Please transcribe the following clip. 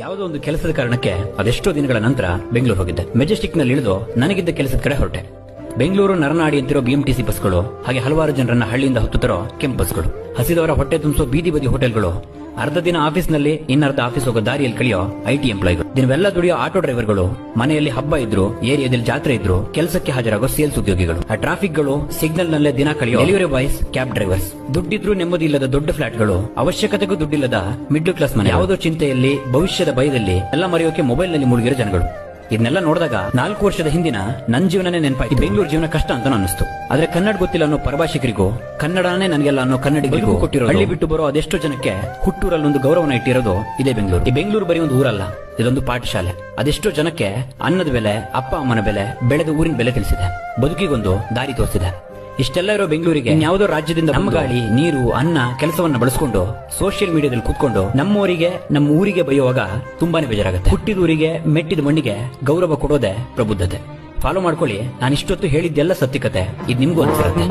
ಯಾವುದೋ ಒಂದು ಕೆಲಸದ ಕಾರಣಕ್ಕೆ ಅದೆಷ್ಟೋ ದಿನಗಳ ನಂತರ ಬೆಂಗಳೂರು ಹೋಗಿದ್ದೆ. ಮೆಜೆಸ್ಟಿಕ್ ನಲ್ಲಿ ಇಳಿದು ನನಗಿದ್ದ ಕೆಲಸದ ಕಡೆ ಹೊರಟೆ. ಬೆಂಗಳೂರು ನರನಾಡಿ ಅಂತಿರೋ BMTC ಬಸ್ಗಳು, ಹಾಗೆ ಹಲವಾರು ಜನರನ್ನ ಹಳ್ಳಿಯಿಂದ ಹೊತ್ತುತ್ತರೋ ಕೆಂಪು ಬಸ್ಗಳು, ಹಸಿದವರ ಹೊಟ್ಟೆ ತುಂಬಿಸೋ ಬೀದಿ ಬದಿ ಹೋಟೆಲ್ಗಳು, ಅರ್ಧ ದಿನ ಆಫೀಸ್ನಲ್ಲಿ ಇನ್ನರ್ಧ ಆಫೀಸ್ ಹೋಗೋ ದಾರಿಯಲ್ಲಿ ಕಳೆಯೋ IT ಎಂಪ್ಲಾಯ್ಗಳು, ದಿನವೆಲ್ಲ ದುಡಿಯೋ ಆಟೋ ಡ್ರೈವರ್ಗಳು, ಮನೆಯಲ್ಲಿ ಹಬ್ಬ ಇದ್ರು, ಏರಿಯಾದಲ್ಲಿ ಜಾತ್ರೆ ಇದ್ರು ಕೆಲಸಕ್ಕೆ ಹಾಜರಾಗೋ ಸೇಲ್ಸ್ ಉದ್ಯೋಗಿಗಳು, ಆ ಟ್ರಾಫಿಕ್ಗಳು, ಸಿಗ್ನಲ್ ನಲ್ಲೇ ದಿನ ಕಳೆಯೋ ಡೆಲಿವರಿ ಬಾಯ್ಸ್, ಕ್ಯಾಬ್ ಡ್ರೈವರ್ಸ್, ದುಡ್ಡಿದ್ರು ನೆಮ್ಮದಿ ಇಲ್ಲದ ದೊಡ್ಡ ಫ್ಲಾಟ್ಗಳು, ಅವಶ್ಯಕತೆಗೂ ದುಡ್ಡಿಲ್ಲದ ಮಿಡ್ಲ್ ಕ್ಲಾಸ್ ಮನೆ, ಯಾವುದೋ ಚಿಂತೆಯಲ್ಲಿ, ಭವಿಷ್ಯದ ಭಯದಲ್ಲಿ ಎಲ್ಲ ಮರೆಯೋಕೆ ಮೊಬೈಲ್ ನಲ್ಲಿ ಮುಳುಗಿರೋ ಜನಗಳು. ಇದನ್ನೆಲ್ಲ ನೋಡಿದಾಗ 4 ವರ್ಷದ ಹಿಂದಿನ ನನ್ನ ಜೀವನನೇ ನೆನಪಾಯ್ತು. ಬೆಂಗಳೂರು ಜೀವನ ಕಷ್ಟ ಅಂತ ಅನ್ನಿಸ್ತು. ಆದ್ರೆ ಕನ್ನಡ ಗೊತ್ತಿಲ್ಲ ಅನ್ನೋ ಪರಭಾಷಿಕರಿಗೂ, ಕನ್ನಡನೇ ನನಗೆಲ್ಲ ಅನ್ನೋ ಕನ್ನಡಿಗರಿಗೂ ಕೊಟ್ಟಿರೋ ಹಳ್ಳಿ ಬಿಟ್ಟು ಬರೋ ಅದೆಷ್ಟೋ ಜನಕ್ಕೆ ಹುಟ್ಟೂರಲ್ಲೊಂದು ಗೌರವನ ಇಟ್ಟಿರೋದು ಇದೇ ಬೆಂಗಳೂರು. ಈ ಬೆಂಗಳೂರು ಬರೀ ಒಂದು ಊರಲ್ಲ, ಇದೊಂದು ಪಾಠಶಾಲೆ. ಅದೆಷ್ಟೋ ಜನಕ್ಕೆ ಅನ್ನದ ಬೆಲೆ, ಅಪ್ಪ ಅಮ್ಮನ ಬೆಲೆ, ಬೆಳೆದ ಊರಿನ ಬೆಲೆ ತಿಳಿಸಿದೆ, ಬದುಕಿಗೊಂದು ದಾರಿ ತೋರಿಸಿದೆ. ಇಷ್ಟೆಲ್ಲ ಇರೋ ಬೆಂಗಳೂರಿಗೆ ಯಾವುದೋ ರಾಜ್ಯದಿಂದ ನಮ್ಮ ಗಾಳಿ, ನೀರು, ಅನ್ನ, ಕೆಲಸವನ್ನ ಬಳಸ್ಕೊಂಡು ಸೋಷಿಯಲ್ ಮೀಡಿಯಾದಲ್ಲಿ ಕೂತ್ಕೊಂಡು ನಮ್ಮವರಿಗೆ, ನಮ್ಮ ಊರಿಗೆ ಬೈಯುವಾಗ ತುಂಬಾನೇ ಬೇಜಾರಾಗುತ್ತೆ. ಹುಟ್ಟಿದೂರಿಗೆ, ಮೆಟ್ಟಿದ ಮಣ್ಣಿಗೆ ಗೌರವ ಕೊಡೋದೇ ಪ್ರಬುದ್ಧತೆ. ಫಾಲೋ ಮಾಡ್ಕೊಳ್ಳಿ. ನಾನು ಇಷ್ಟೊತ್ತು ಹೇಳಿದ್ದೆಲ್ಲ ಸತ್ಯಕತೆ. ಇದು ನಿಮ್ಗೂ ಅನ್ಸಿರುತ್ತೆ.